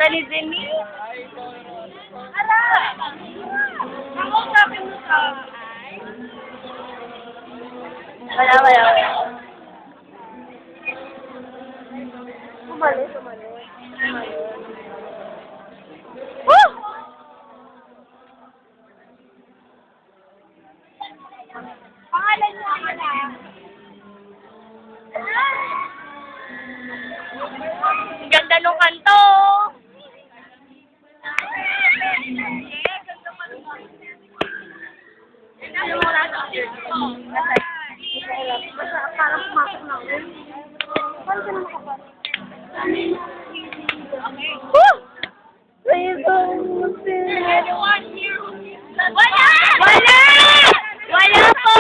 ganda ni Jenny. Ala! Ako sabi mo sa... Wala. Umalis. Woo! Pangalan niya ako na. Ang ganda nung kanto. Parang pumasok na ako. Paano ka naman kapag? Woo! Anyone here who's... Wala po! Wala po!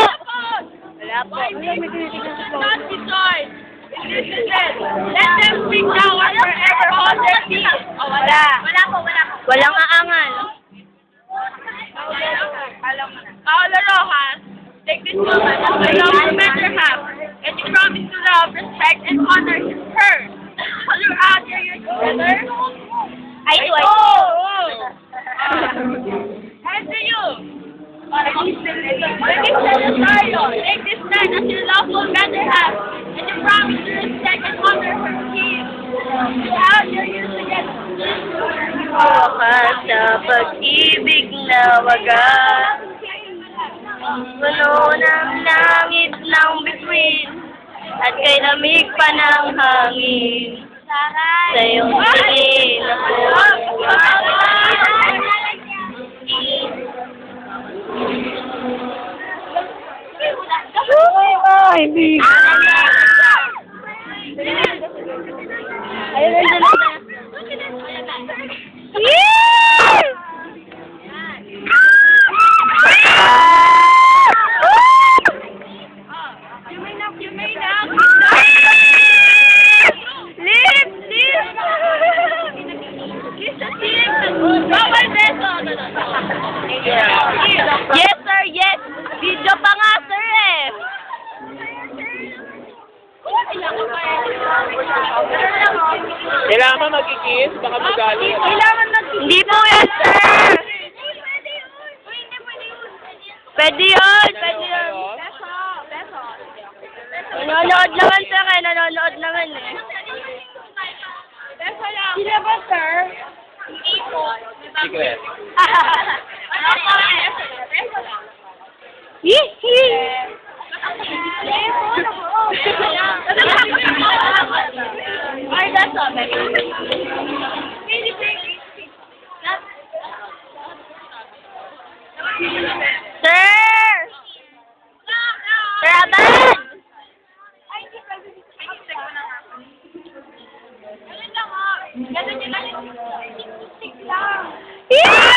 Not decide. This is it. Let them speak now and forever hold their peace. Wala. Walang aangal. Paolo Rojas, take this moment as a love you better have, and you promise to love, respect, and honor her. While you're out here, you're together. Ay, And to you. Take this stand as your love will better have, and you promise to respect and honor her keys. You're out here, you're together. Wakas sa pag-ibig na wagas. Puno ng langit ng bituin, at kay lamig pa ng hangin. Sa iyong piling Ay, big. Ayun, yeah! You may now. Lift! Kiss the team. Bawal beso. Yes, sir, yes! Video pa nga, sir, eh! Kailangan magkikiss, baka magaling. Hindi po yan, sir! Pwede yun! Nanonood naman, sir, eh. Nanonood naman, eh. Sila ba, sir? Secret. Ay, that's all. Sir! Sir Abad! Ganun lang, ganun lang. Yeah!